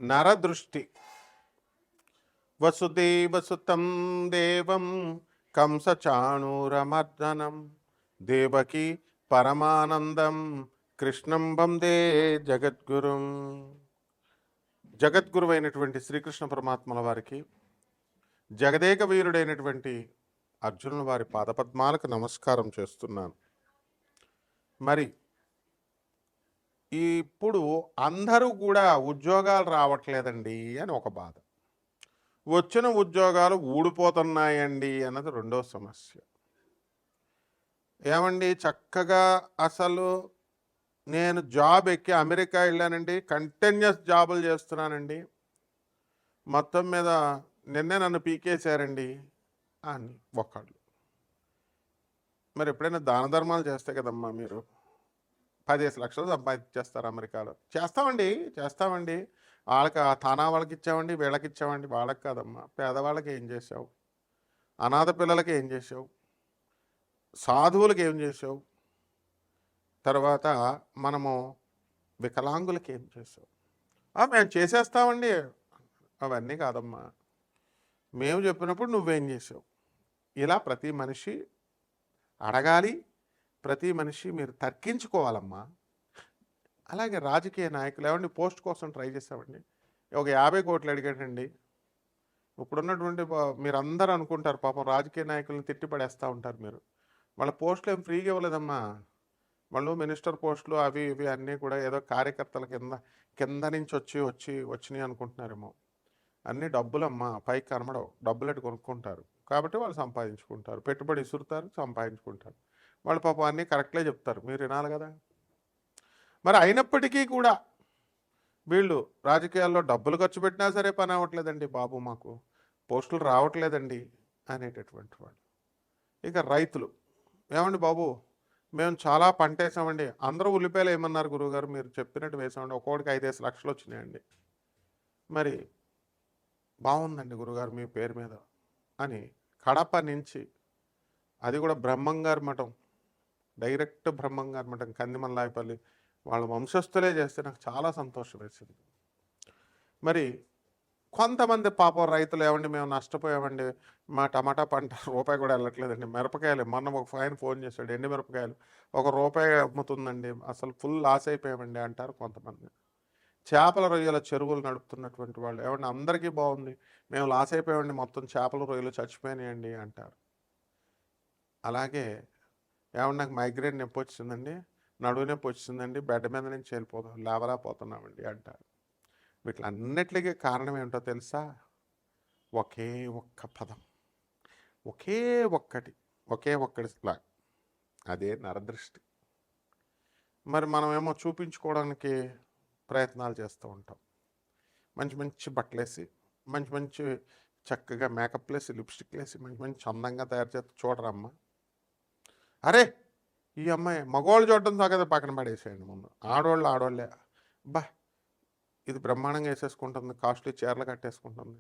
నరదృష్టి. వసుదేవసుతం దేవం కంసచాణూరమర్దనం దేవకి పరమానందం కృష్ణం వందే జగద్గురుం. జగద్గురువైనటువంటి శ్రీకృష్ణ పరమాత్మల వారికి, జగదేక వీరుడైనటువంటి అర్జునుల వారి పాదపద్మాలకు నమస్కారం చేస్తున్నాను. మరి ఇప్పుడు అందరూ కూడా ఉద్యోగాలు రావట్లేదండి అని ఒక బాధ, వచ్చిన ఉద్యోగాలు ఊడిపోతున్నాయండి అన్నది రెండో సమస్య. ఏమండి, చక్కగా అసలు నేను జాబ్ ఎక్కి అమెరికా వెళ్ళానండి, కంటిన్యూస్ జాబులు చేస్తున్నానండి, మొత్తం మీద నిన్నే నన్ను పీకేశారండి అని ఒకళ్ళు. మరి ఎప్పుడైనా దాన ధర్మాలు చేస్తే కదమ్మా మీరు 15 లక్షలు సంపాదించేస్తారు అమెరికాలో. చేస్తామండి వాళ్ళకి, ఆ తానా వాళ్ళకి ఇచ్చామండి, వీళ్ళకి ఇచ్చామండి. వాళ్ళకి కాదమ్మా, పేదవాళ్ళకి ఏం చేసావు, అనాథ పిల్లలకి ఏం చేసావు, సాధువులకి ఏం చేసావు, తర్వాత మనము వికలాంగులకి ఏం చేసావు. మేము చేసేస్తామండి. అవన్నీ కాదమ్మా, మేము చెప్పినప్పుడు నువ్వేం చేసావు. ఇలా ప్రతి మనిషి అడగాలి, ప్రతి మనిషి మీరు తర్కించుకోవాలమ్మా. అలాగే రాజకీయ నాయకులు ఏమండి, పోస్ట్ కోసం ట్రై చేసామండి, ఒక 50 కోట్లు అడిగాడండి. ఇప్పుడున్నటువంటి మీరందరూ అనుకుంటారు పాపం రాజకీయ నాయకులను తిట్టిపడేస్తూ ఉంటారు మీరు. వాళ్ళ పోస్టులు ఏం ఫ్రీగా ఇవ్వలేదమ్మా. వాళ్ళు మినిస్టర్ పోస్టులు అవి ఇవి అన్నీ కూడా ఏదో కార్యకర్తల కింద నుంచి వచ్చినాయి అనుకుంటున్నారేమో. అన్నీ డబ్బులమ్మా, పైకి కనబడవు. డబ్బులెట్టు కొనుక్కుంటారు కాబట్టి వాళ్ళు సంపాదించుకుంటారు, పెట్టుబడి ఇసురుతారు, సంపాదించుకుంటారు. వాళ్ళు పాపం అన్నీ కరెక్ట్లే చెప్తారు, మీరు వినాలి కదా. మరి అయినప్పటికీ కూడా వీళ్ళు రాజకీయాల్లో డబ్బులు ఖర్చు పెట్టినా సరే పని అవ్వట్లేదండి బాబు, మాకు పోస్టులు రావట్లేదండి అనేటటువంటి వాళ్ళు. ఇక రైతులు, ఏమండి బాబు, మేము చాలా పంట వేసామండి, అందరూ ఉల్లిపాయలు ఏమన్నారు గురువుగారు, మీరు చెప్పినట్టు వేసామండి, ఒక్కొక్కడికి 5-5 లక్షలు వచ్చినాయండి. మరి బాగుందండి గురుగారు మీ పేరు మీద అని కడప నుంచి, అది కూడా బ్రహ్మంగారి మఠం, డైరెక్ట్ బ్రహ్మంగారి మఠం కందిమల్లాయపల్లి వాళ్ళ వంశస్థులే చేస్తే నాకు చాలా సంతోషం వేసింది. మరి కొంతమంది పాపం రైతులు, ఏమండి మేము నష్టపోయామండి, మా టమాటా పంట రూపాయి కూడా వెళ్ళట్లేదండి, మిరపకాయలు మొన్న ఒక ఆయన ఫోన్ చేశాడు, ఎండి మిరపకాయలు ₹1 అమ్ముతుందండి, అసలు ఫుల్ లాస్ అయిపోయామండి అంటారు కొంతమంది. చేపల రొయ్యల చెరువులు నడుపుతున్నటువంటి వాళ్ళు, ఏమండి అందరికీ బాగుంది, మేము లాస్ అయిపోయామండి, మొత్తం చేపల రొయ్యలు చచ్చిపోయినాయండి అంటారు. అలాగే ఏమన్నా నాకు మైగ్రేన్ నొప్పి వచ్చిందండి, నడువు నొప్పి వచ్చిందండి, బెడ్ మీద నుంచి లేవలేకపోతున్నామండి అంటారు. వీటిలన్నిటికీ కారణం ఏంటో తెలుసా? ఒకే ఒక్క పదం, ఒకే ఒక్కటి అదే నరదృష్టి. మరి మనమేమో చూపించుకోవడానికి ప్రయత్నాలు చేస్తూ ఉంటాం, మంచి మంచి బట్టలేసి, మంచి చక్కగా మేకప్ వేసి, లిప్స్టిక్ వేసి, మంచి అందంగా తయారు చేస్తే చూడరమ్మా. అరే ఈ అమ్మాయి, మగవాళ్ళు చూడటం సాగదు పక్కన పడేసేయండి, ముందు ఆడవాళ్ళే బా ఇది బ్రహ్మాండంగా వేసేసుకుంటుంది, కాస్ట్లీ చీరలు కట్టేసుకుంటుంది,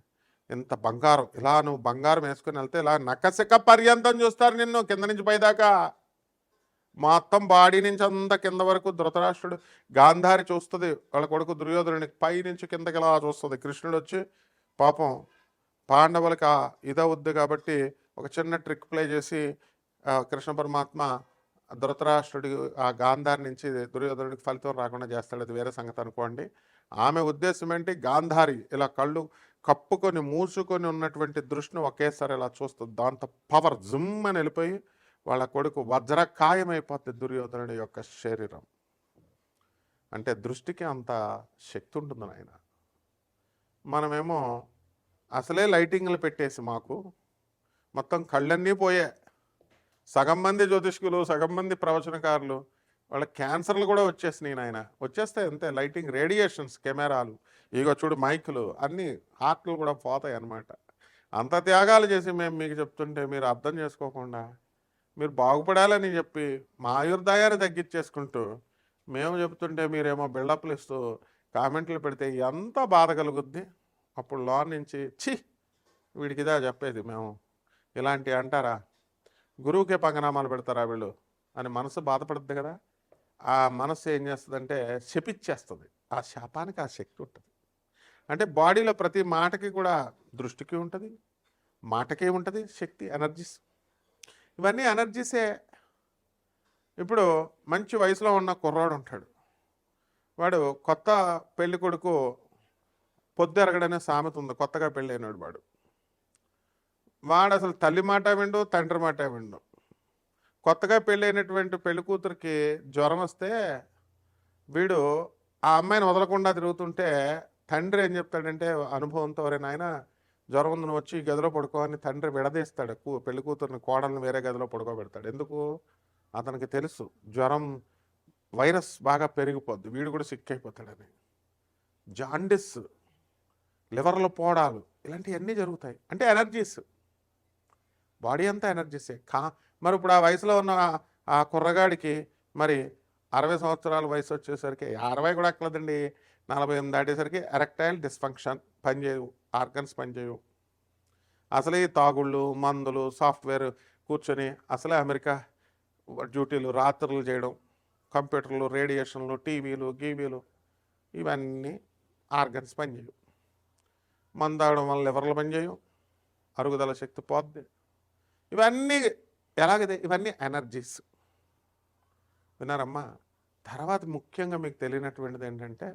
ఇంత బంగారం, ఇలా నువ్వు బంగారం వేసుకుని వెళ్తే ఇలా నకసిక పర్యంతం చూస్తారు నిన్ను, కింద నుంచి పైదాకా, మొత్తం బాడీ నుంచి అంతా కింద వరకు. ధృతరాష్ట్రుడు గాంధారి చూస్తుంది వాళ్ళ కొడుకు దుర్యోధనుడికి, పై నుంచి కిందకి ఇలా చూస్తుంది. కృష్ణుడు వచ్చి పాపం పాండవులకి ఇదవుద్ది కాబట్టి ఒక చిన్న ట్రిక్ ప్లే చేసి కృష్ణ పరమాత్మ ధృతరాష్ట్రుడి ఆ గాంధారి నుంచి దుర్యోధనుడికి ఫలితం రాకుండా చేస్తాడు, అది వేరే సంగతి అనుకోండి. ఆమె ఉద్దేశం ఏంటి, గాంధారి ఇలా కళ్ళు కప్పుకొని మూసుకొని ఉన్నటువంటి దృష్టిని ఒకేసారి ఇలా చూస్తుంది, దాంతో పవర్ జుమ్ అని వెళ్ళిపోయి వాళ్ళ కొడుకు వజ్రకాయమైపోతుంది దుర్యోధనుడి యొక్క శరీరం. అంటే దృష్టికి అంత శక్తి ఉంటుంది నాయన. మనమేమో అసలే లైటింగ్లు పెట్టేసి మాకు మొత్తం కళ్ళన్నీ పోయే, సగం మంది జ్యోతిష్కులు, సగం మంది ప్రవచనకారులు, వాళ్ళ క్యాన్సర్లు కూడా వచ్చేసినాయి నాయన. వచ్చేస్తాయి అంతే, లైటింగ్, రేడియేషన్స్, కెమెరాలు, ఇగో చూడు మైకులు, అన్నీ హార్ట్లు కూడా పోతాయి అన్నమాట. అంత త్యాగాలు చేసి మేము మీకు చెప్తుంటే మీరు అర్థం చేసుకోకుండా, మీరు బాగుపడాలని చెప్పి మా ఆయుర్దాయాన్ని తగ్గించేసుకుంటూ మేము చెప్తుంటే మీరేమో బిల్డప్లు ఇస్తూ కామెంట్లు పెడితే ఎంత బాధ కలుగుద్ది. అప్పుడు లోన్ నుంచి ఛీ వీడికి ఇదా చెప్పేది, మేము ఇలాంటివి అంటారా, గురువుకే పంగనామాలు పెడతారా వీళ్ళు అని మనసు బాధపడుతుంది కదా. ఆ మనసు ఏం చేస్తుందంటే శపిచ్చేస్తుంది, ఆ శాపానికి ఆ శక్తి ఉంటుంది. అంటే బాడీలో ప్రతి మాటకి కూడా దృష్టికి ఉంటుంది, మాటకే ఉంటుంది శక్తి, ఎనర్జీస్. ఇవన్నీ ఎనర్జీసే. ఇప్పుడు మంచి వయసులో ఉన్న కుర్రాడు ఉంటాడు, వాడు కొత్త పెళ్లి కొడుకు పొద్దెరగడనే సామెత ఉంది, కొత్తగా పెళ్ళైనాడు వాడు అసలు తల్లి మాట విండు, తండ్రి మాట విండు. కొత్తగా పెళ్ళైనటువంటి పెళ్లి కూతురికి జ్వరం వస్తే వీడు ఆ అమ్మాయిని వదలకుండా తిరుగుతుంటే తండ్రి ఏం చెప్తాడంటే అనుభవంతో, ఒరే నాయన జ్వరం ఉంది, నువ్వు వచ్చి ఈ గదిలో పడుకో అని తండ్రి విడదీస్తాడు పెళ్లి కూతురిని, కోడల్ని వేరే గదిలో పడుకోబెడతాడు. ఎందుకు? అతనికి తెలుసు జ్వరం వైరస్ బాగా పెరిగిపోద్ది, వీడు కూడా సిక్ అయిపోతాడని. జాండిస్, లివర్లో పోడాలు, ఇలాంటివన్నీ జరుగుతాయి. అంటే ఎనర్జీస్, బాడీ అంతా ఎనర్జీసే. మరి ఇప్పుడు ఆ వయసులో ఉన్న ఆ కుర్రగాడికి మరి 60 సంవత్సరాల వయసు వచ్చేసరికి, 60 కూడా ఎక్కలేదండి, 48 దాటేసరికి ఎరెక్టైల్ డిస్ఫంక్షన్, పనిచేయవు, ఆర్గన్స్ పనిచేయవు. అసలే ఈ తాగుళ్ళు, మందులు, సాఫ్ట్వేర్ కూర్చొని అసలే అమెరికా డ్యూటీలు, రాత్రులు చేయడం, కంప్యూటర్లు, రేడియేషన్లు, టీవీలు, గీవీలు, ఇవన్నీ ఆర్గన్స్ పనిచేయవు. మందు తాగడం వల్ల లివర్లు పనిచేయవు, అరుగుదల శక్తి పోద్ది. ఇవన్నీ ఎలాగదే, ఇవన్నీ ఎనర్జీస్. విన్నారమ్మా? తర్వాత ముఖ్యంగా మీకు తెలియనటువంటిది ఏంటంటే,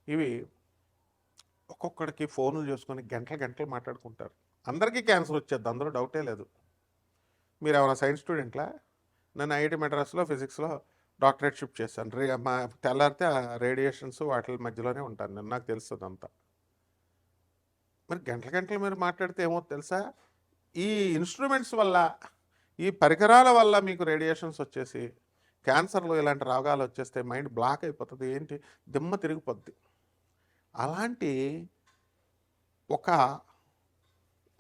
ఇవి ఒక్కొక్కడికి ఫోన్లు చేసుకొని గంటలు మాట్లాడుకుంటారు. అందరికీ క్యాన్సర్ వచ్చేది, అందులో డౌటే లేదు. మీరు ఏమైనా సైన్స్ స్టూడెంట్లా? నేను ఐఐటి మెడ్రాస్లో ఫిజిక్స్లో డాక్టరేట్ షిఫ్ట్ చేశాను. మా తెల్లారితే రేడియేషన్స్ వాటి మధ్యలోనే ఉంటాను నేను, నాకు తెలుస్తుంది అంతా. మరి గంటలు మీరు మాట్లాడితే ఏమో తెలుసా? ఈ ఇన్స్ట్రుమెంట్స్ వల్ల, ఈ పరికరాల వల్ల మీకు రేడియేషన్స్ వచ్చేసి క్యాన్సర్లు, ఇలాంటి రోగాలు వచ్చేస్తే మైండ్ బ్లాక్ అయిపోతుంది, ఏంటి దిమ్మ తిరిగిపోద్ది. అలాంటి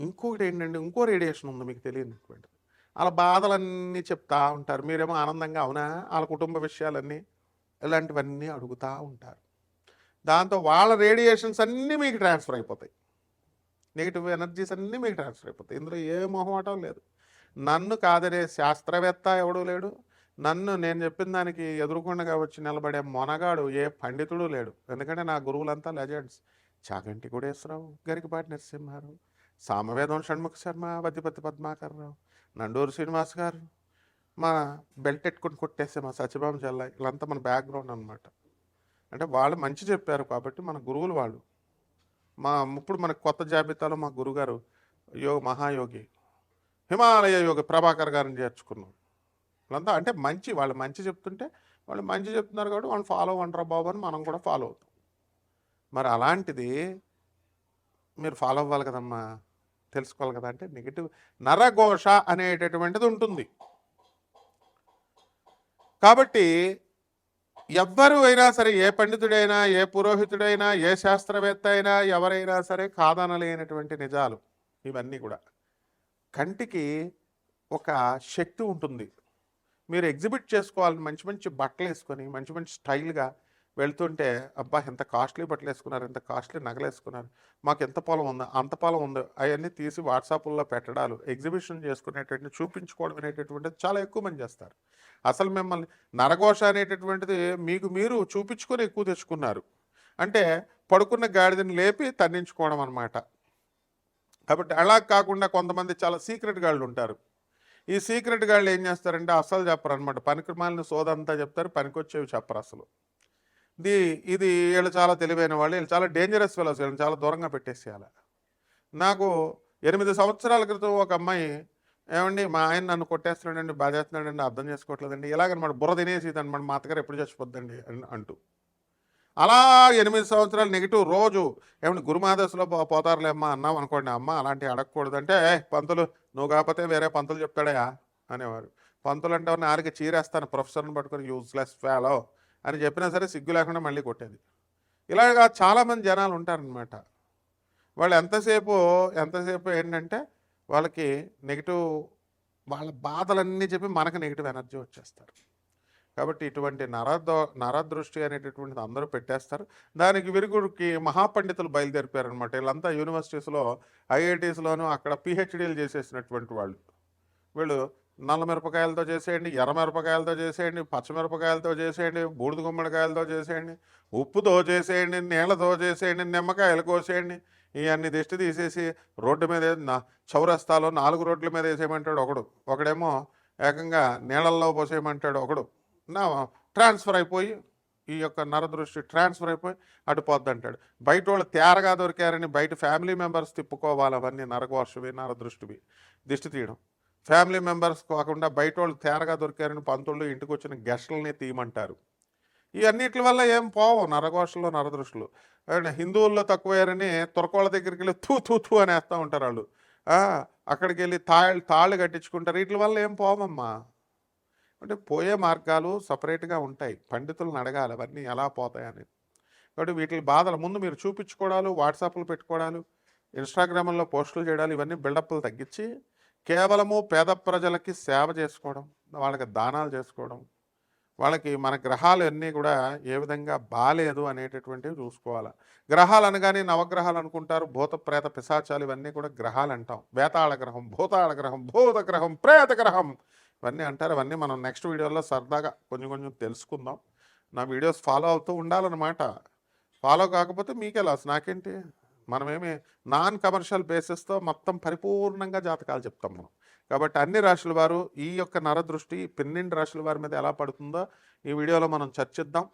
ఇంకొకటి ఏంటంటే, ఇంకో రేడియేషన్ ఉంది మీకు తెలియనటువంటిది. వాళ్ళ బాధలన్నీ చెప్తా ఉంటారు, మీరేమో ఆనందంగా అవునా, వాళ్ళ కుటుంబ విషయాలన్నీ ఇలాంటివన్నీ అడుగుతూ ఉంటారు. దాంతో వాళ్ళ రేడియేషన్స్ అన్నీ మీకు ట్రాన్స్ఫర్ అయిపోతాయి, నెగిటివ్ ఎనర్జీస్ అన్నీ మీకు ట్రాన్స్ఫర్ అయిపోతాయి. ఇందులో ఏ మొహమాటం లేదు. నన్ను కాదనే శాస్త్రవేత్త ఎవడూ లేడు, నేను చెప్పిన దానికి ఎదురుకుండా వచ్చి నిలబడే మొనగాడు ఏ పండితుడు లేడు. ఎందుకంటే నా గురువులంతా లెజెండ్స్. చాగంటి కోటేశ్వరరావు, గరికపాటి నరసింహారావు, సామవేదం షణ్ముఖ శర్మ, వద్దిపత్తి పద్మాకర్రావు, నండూరు శ్రీనివాస్ గారు, మా బెల్ట్ ఎట్టుకుని కొట్టేసే మా సత్యభామ చెల్ల, వీళ్ళంతా మన బ్యాక్గ్రౌండ్ అనమాట. అంటే వాళ్ళు మంచి చెప్పారు కాబట్టి మన గురువులు వాళ్ళు. ఇప్పుడు మనకు కొత్త జాబితాలో మా గురుగారు మహాయోగి హిమాలయ యోగి ప్రభాకర్ గారిని చేర్చుకున్నాం. వాళ్ళంతా అంటే వాళ్ళు మంచి చెప్తుంటే, వాళ్ళు మంచి చెప్తున్నారు కాబట్టి వాళ్ళు ఫాలో అవ్వంటారా బాబు అని మనం కూడా ఫాలో అవుతాం. మరి అలాంటిది మీరు ఫాలో అవ్వాలి కదమ్మా, తెలుసుకోవాలి కదా. అంటే నెగిటివ్ నరఘోష అనేటటువంటిది ఉంటుంది. కాబట్టి ఎవ్వరు అయినా సరే, ఏ పండితుడైనా, ఏ పురోహితుడైనా, ఏ శాస్త్రవేత్త అయినా, ఎవరైనా సరే కాదనలేనటువంటి నిజాలు ఇవన్నీ కూడా. కంటికి ఒక శక్తి ఉంటుంది. మీరు ఎగ్జిబిట్ చేసుకోవాలని మంచి మంచి బట్టలు వేసుకొని మంచి మంచి స్టైల్గా వెళ్తుంటే, అబ్బా ఎంత కాస్ట్లీ బట్టలు వేసుకున్నారు, ఎంత కాస్ట్లీ నగలు వేసుకున్నారు, మాకు ఎంత పొలం ఉందో, అంత పొలం ఉందో, అవన్నీ తీసి వాట్సాప్లో పెట్టడాలు, ఎగ్జిబిషన్ చేసుకునేటువంటి, చూపించుకోవడం అనేటటువంటిది చాలా ఎక్కువ మంది చేస్తారు. అసలు మిమ్మల్ని నరఘోష అనేటటువంటిది మీరు చూపించుకొని ఎక్కువ తెచ్చుకున్నారు. అంటే పడుకున్న గాడిదని లేపి తన్నించుకోవడం అనమాట. కాబట్టి అలా కాకుండా కొంతమంది చాలా సీక్రెట్ గాళ్ళు ఉంటారు. ఈ సీక్రెట్ గాళ్ళు ఏం చేస్తారంటే అసలు చెప్పరు అనమాట. పనికిమాలిన సోదంతా చెప్తారు, పనికొచ్చేవి చెప్పరు అసలు. ఇది వీళ్ళు చాలా తెలివైన వాళ్ళు, వీళ్ళు చాలా డేంజరస్ ఫెలోస్, వీళ్ళని చాలా దూరంగా పెట్టేసేయాలి. నాకు 8 సంవత్సరాల క్రితం ఒక అమ్మాయి, ఏమండి మా ఆయన నన్ను కొట్టేస్తున్నాడండి, బాధేస్తున్నాడండి, అర్థం చేసుకోవట్లేదండి, ఇలాగనమాట బుర్ర తినేసి అనమాట, మా అత్తగారు ఎప్పుడు చచ్చిపోద్దండి అంటూ. అలా 8 సంవత్సరాలు నెగిటివ్ రోజు. ఏమంటే గురుమాదశలో పోతారులే అమ్మ అన్నాం అనుకోండి, అమ్మ అలాంటివి అడగకూడదు అంటే, పంతులు నువ్వు కాకపోతే వేరే పంతులు చెప్తాడా అనేవారు. పంతులు అంటే నాలుగు చీరేస్తాను, ప్రొఫెసర్ని పట్టుకొని యూజ్లెస్ ఫెలో అని చెప్పినా సరే సిగ్గు లేకుండా మళ్ళీ కొట్టేది. ఇలాగా చాలామంది జనాలు ఉంటారనమాట. వాళ్ళు ఎంతసేపు ఏంటంటే వాళ్ళకి నెగిటివ్, వాళ్ళ బాధలన్నీ చెప్పి మనకు నెగిటివ్ ఎనర్జీ వచ్చేస్తారు. కాబట్టి ఇటువంటి నరదృష్టి అనేటటువంటిది అందరూ పెట్టేస్తారు. దానికి విరుగుడికి మహాపండితులు బయలుదేరిపారనమాట. వీళ్ళంతా యూనివర్సిటీస్లో, ఐఐటీస్లోనూ అక్కడ పిహెచ్డీలు చేసేసినటువంటి వాళ్ళు. వీళ్ళు నల్ల మిరపకాయలతో చేసేయండి, ఎర్ర మిరపకాయలతో చేసేయండి, పచ్చమిరపకాయలతో చేసేయండి, బూడిద గుమ్మడికాయలతో చేసేయండి, ఉప్పుతో చేసేయండి, నీళ్ళతో చేసేయండి, నిమ్మకాయలు కోసేయండి. ఇవన్నీ దిష్టి తీసేసి రోడ్డు మీద చౌరస్తాలో 4 రోడ్ల మీద వేసేయమంటాడు ఒకడు, ఒకడేమో ఏకంగా నీళ్ళల్లో పోసేయమంటాడు ఒకడు. నా ట్రాన్స్ఫర్ అయిపోయి ఈ యొక్క నరదృష్టి ట్రాన్స్ఫర్ అయిపోయి అటుపోద్ది అంటాడు. బయట వాళ్ళు తేరగా దొరికారని బయట ఫ్యామిలీ మెంబర్స్ తిప్పుకోవాలి. అవన్నీ నరఘోషవి, నరదృష్టివి, దిష్టి తీయడం. ఫ్యామిలీ మెంబర్స్ కాకుండా బయట వాళ్ళు తేరగా దొరికారని పంతుళ్ళు ఇంటికి వచ్చిన గెస్టులని తీయమంటారు. ఇవన్నిటి వల్ల ఏం పోవు నరఘోషలు, నరదృష్టులు. హిందువుల్లో తక్కువయ్యారని తురకోళ్ళ దగ్గరికి వెళ్ళి తూ తూ తూ అనేస్తూ ఉంటారు వాళ్ళు. అక్కడికి వెళ్ళి తాళ్ళు కట్టించుకుంటారు. వీటి వల్ల ఏం పోవమ్మా. అంటే పోయే మార్గాలు సపరేట్గా ఉంటాయి. పండితులను అడగాలి అవన్నీ ఎలా పోతాయని. కాబట్టి వీటి బాధలు ముందు మీరు చూపించుకోవడాలు, వాట్సాప్లు పెట్టుకోవడాలు, ఇన్స్టాగ్రామ్లో పోస్టులు చేయడాలు, ఇవన్నీ బిల్డప్లు తగ్గించి కేవలము పేద ప్రజలకి సేవ చేసుకోవడం, వాళ్ళకి దానాలు చేసుకోవడం, వాళ్ళకి మన గ్రహాలు అన్నీ కూడా ఏ విధంగా బాలేదు అనేటటువంటివి చూసుకోవాలి. గ్రహాలు అనగానే నవగ్రహాలు అనుకుంటారు. భూత ప్రేత పిశాచాలు ఇవన్నీ కూడా గ్రహాలు అంటాం. వేతాళ గ్రహం, భూతాళ గ్రహం, భూత గ్రహం, ప్రేత గ్రహం ఇవన్నీ అంటారు. అవన్నీ మనం నెక్స్ట్ వీడియోలో సరదాగా కొంచెం కొంచెం తెలుసుకుందాం. నా వీడియోస్ ఫాలో అవుతూ ఉండాలన్నమాట. ఫాలో కాకపోతే మీకే లాస్, నాకేంటి. మనమేమి నాన్ కమర్షియల్ బేసిస్తో మొత్తం పరిపూర్ణంగా జాతకాలు చెప్తాం మనం. కాబట్టి అన్ని రాశుల వారు ఈ యొక్క నరదృష్టి 12 రాశుల వారి మీద ఎలా పడుతుందో ఈ వీడియోలో మనం చర్చిద్దాం.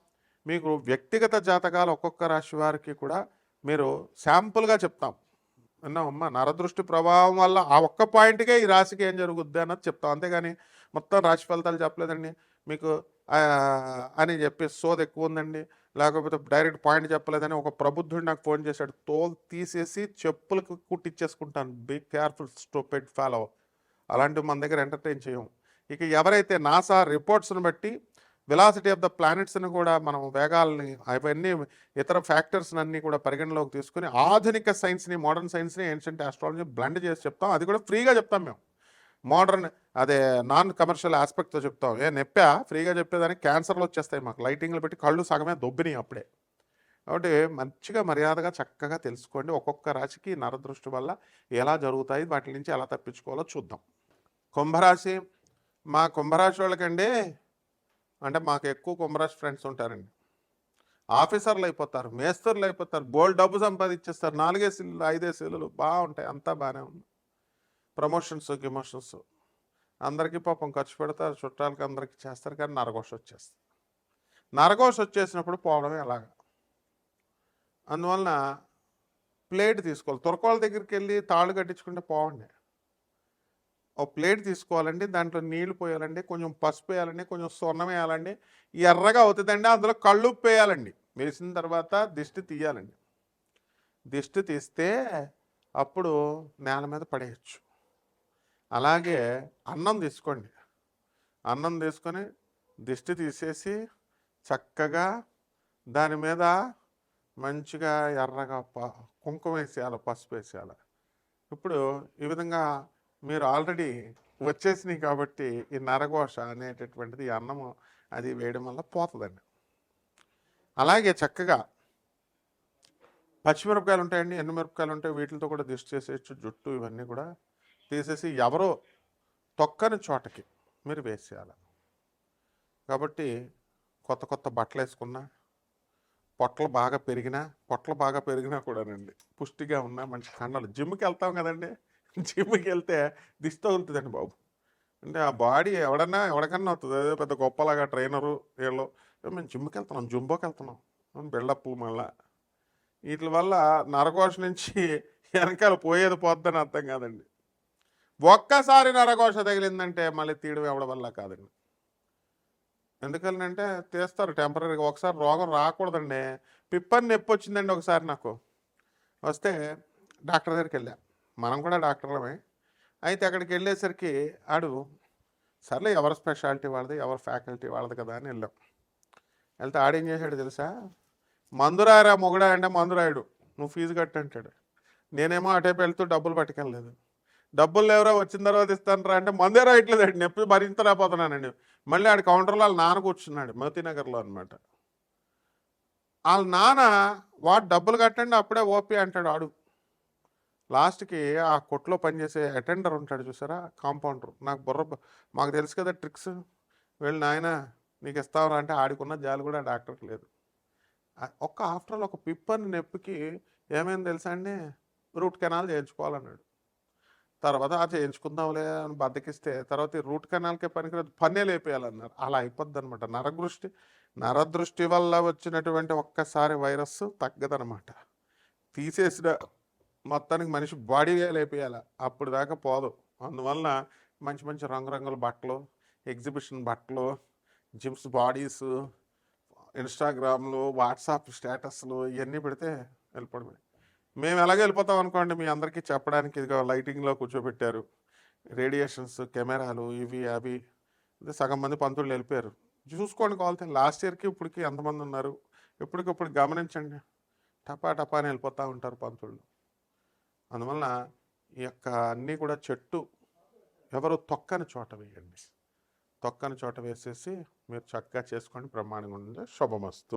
మీకు వ్యక్తిగత జాతకాలు ఒక్కొక్క రాశి వారికి కూడా మీరు శాంపుల్గా చెప్తాం. విన్నామమ్మా, నరదృష్టి ప్రభావం వల్ల ఆ ఒక్క పాయింట్కే ఈ రాశికి ఏం జరుగుద్ది అన్నది చెప్తాం. అంతేగాని మొత్తం రాశి ఫలితాలు చెప్పలేదండి మీకు అని చెప్పి సోది ఎక్కువ ఉందండి, లేకపోతే డైరెక్ట్ పాయింట్ చెప్పలేదని ఒక ప్రబుద్ధుడు నాకు ఫోన్ చేశాడు. తోలు తీసేసి చెప్పులకు కుట్టిచ్చేసుకుంటాను. Be careful stupid fellow. అలాంటివి మన దగ్గర ఎంటర్టైన్ చేయం. ఇక ఎవరైతే నాసా రిపోర్ట్స్ని బట్టి వెలాసిటీ ఆఫ్ ద ప్లానెట్స్ని కూడా మనం వేగాలని అవన్నీ ఇతర ఫ్యాక్టర్స్ని అన్నీ కూడా పరిగణలోకి తీసుకుని ఆధునిక సైన్స్ని, మోడర్న్ సైన్స్ని, ఏన్షియంట్ ఆస్ట్రాలజీ బ్లెండ్ చేసి చెప్తాం. అది కూడా ఫ్రీగా చెప్తాం మేము. మోడర్న్ అదే నాన్ కమర్షియల్ ఆస్పెక్ట్తో చెప్తాం. నెప్పా ఫ్రీగా చెప్పేదానికి క్యాన్సర్లు వచ్చేస్తాయి మాకు. లైటింగ్లు పెట్టి కళ్ళు సగమే దొబ్బినాయి అప్పుడే. కాబట్టి మంచిగా మర్యాదగా చక్కగా తెలుసుకోండి. ఒక్కొక్క రాశికి నరదృష్టి వల్ల ఎలా జరుగుతాయి, వాటి నుంచి ఎలా తప్పించుకోవాలో చూద్దాం. కుంభరాశి, మా కుంభరాశి వాళ్ళకండి అంటే మాకు ఎక్కువ కుంభరాశి ఫ్రెండ్స్ ఉంటారండి. ఆఫీసర్లు అయిపోతారు, మేస్తర్లు అయిపోతారు, బోల్డ్ డబ్బు సంపాదించేస్తారు. 4 ఏళ్ళు 5 ఏళ్ళు బాగుంటాయి, అంతా బాగానే ఉంది. ప్రమోషన్స్, గిమోషన్స్ అందరికీ పాపం ఖర్చు పెడతారు, చుట్టాలకి అందరికీ చేస్తారు. కానీ నరఘోష వచ్చేస్తుంది. నరఘోష వచ్చేసినప్పుడు పోవడమే అలాగా. అందువలన ప్లేట్ తీసుకోవాలి. తురకోళ్ళ దగ్గరికి వెళ్ళి తాళ్ళు కట్టించుకుంటే పోవండి. ఒక ప్లేట్ తీసుకోవాలండి, దాంట్లో నీళ్లు పోయాలండి, కొంచెం పసుపు వేయాలండి, కొంచెం సున్నం వేయాలండి, ఎర్రగా అవుతుందండి. అందులో కళ్ళుప్పు వేయాలండి. వేసిన తర్వాత దిష్టి తీయాలండి. దిష్టి తీస్తే అప్పుడు నేల మీద పడేయచ్చు. అలాగే అన్నం తీసుకోండి. అన్నం తీసుకొని దిష్టి తీసేసి చక్కగా దాని మీద మంచిగా ఎర్రగా కుంకుమ వేసేయాలి, పసుపు వేసేయాలి. ఇప్పుడు ఈ విధంగా మీరు ఆల్రెడీ వచ్చేసినాయి కాబట్టి ఈ నరఘోష అనేటటువంటిది ఈ అన్నము అది వేయడం వల్ల పోతుందండి. అలాగే చక్కగా పచ్చిమిరపకాయలు ఉంటాయండి, ఎండుమిరపకాయలు ఉంటాయి, వీటితో కూడా దిష్టి చేసేయచ్చు. జుట్టు ఇవన్నీ కూడా తీసేసి ఎవరో తొక్కని చోటకి మీరు వేసేయాలి. కాబట్టి కొత్త కొత్త బట్టలు వేసుకున్నా, పొట్టలు బాగా పెరిగినా కూడానండి, పుష్టిగా ఉన్నా, మంచి కండలు. జిమ్కి వెళ్తాం కదండి, జిమ్కి వెళ్తే దిష్టి తగులుతుందండి బాబు. అంటే ఆ బాడీ ఎవరికన్నా అవుతుంది. అదే పెద్ద గొప్పలాగా ట్రైనరు వీళ్ళు మేము జిమ్కి వెళ్తున్నాం, జుంబోకి వెళ్తున్నాం, బిల్డప్లు. మళ్ళా వీటి వల్ల నరఘోష నుంచి వెనకాల పోయేది పోద్దని అర్థం కాదండి. ఒక్కసారి నరఘోష తగిలిందంటే మళ్ళీ తీయడం ఎవడి వల్ల కాదండి. ఎందుకనంటే తీస్తారు టెంపరీగా. ఒకసారి రోగం రాకూడదండి. పిప్పని నొప్పి వచ్చిందండి ఒకసారి నాకు. వస్తే డాక్టర్ దగ్గరికి వెళ్ళా. మనం కూడా డాక్టర్లమే. అయితే అక్కడికి వెళ్ళేసరికి ఆడు సర్లే ఎవరి స్పెషాలిటీ వాళ్ళది, ఎవరి ఫ్యాకల్టీ వాళ్ళది కదా అని వెళ్ళాం. వెళ్తే ఆడేం చేశాడు తెలుసా, మందురాయరా మొగుడా అంటే మందురాయుడు, నువ్వు ఫీజు కట్టి అంటాడు. నేనేమో అటేపు వెళ్తూ డబ్బులు పట్టుకెళ్ళలేదు. డబ్బులు లేవరా, వచ్చిన తర్వాత ఇస్తాను రా అంటే మందే రాయట్లేదండి, నొప్పి భరించలేకపోతున్నానండి. మళ్ళీ ఆడు కౌంటర్లో వాళ్ళ నాన్న కూర్చున్నాడు, మోతీనగర్లో అనమాట. వాళ్ళ నాన్న వాడు డబ్బులు కట్టండి అప్పుడే ఓపీ అంటాడు. ఆడు లాస్ట్‌కి ఆ కొట్లో పనిచేసే అటెండర్ ఉంటాడు చూసారా? కాంపౌండర్. నాకు మాకు తెలుసు కదా ట్రిక్స్. "వెళ్ళు నాయనా నీకిస్తాంరా" అంటే ఆడికున్న జాలి కూడా ఆ డాక్టర్‌కి లేదు. ఆఫ్టర్ ఆల్ ఒక పిప్పని నొప్పికి ఏమైంది తెలుసా అండి? రూట్ కెనాల్ చేయించుకోవాలన్నాడు. తర్వాత చేయించుకుందాంలే అని బద్ధకిస్తే తర్వాత ఈ రూట్ కెనాల్‌కే పనికిరాదు పన్నే లేపేయాలన్నారు. అలా అయిపోద్దనమాట. నరదృష్టి వల్ల వచ్చినటువంటి ఒక్కసారి వైరస్ తగ్గదనమాట. తీసేసిన మొత్తానికి మనిషి బాడీయే లేపేయాల. అప్పుడు దాకా పోదు. అందువలన మంచి మంచి రంగురంగుల బట్టలు, ఎగ్జిబిషన్ బట్టలు, జిమ్స్ బాడీసు, ఇన్‌స్టాగ్రామ్‌లు, వాట్సాప్ స్టేటస్‌లు ఇయన్నీ పెడితే వెళ్ళిపోవడమే. మేము ఎలాగో వెళ్ళిపోతాం అనుకోండి మీ అందరికీ చెప్పడానికి ఇదిగో లైటింగ్‌లో కూర్చోబెట్టారు. రేడియేషన్స్, కెమెరాలు ఇవి అవి. అదే సగం మంది పంతులు వెళ్ళిపోయారు. చూసుకోండి కావాలంటే లాస్ట్ ఇయర్‌కి ఇప్పటికి ఎంతమంది ఉన్నారు. ఎప్పటికప్పుడు గమనించండి. టపా టపా అని వెళ్ళిపోతూ ఉంటారు పంతులు. అందువలన ఈ యొక్క అన్నీ కూడా చెట్టు ఎవరు తొక్కని చోట వేయండి. తొక్కని చోట వేసేసి మీరు చక్కగా చేసుకోండి. బ్రహ్మాండంగా ఉంటుంది. శుభమస్తు.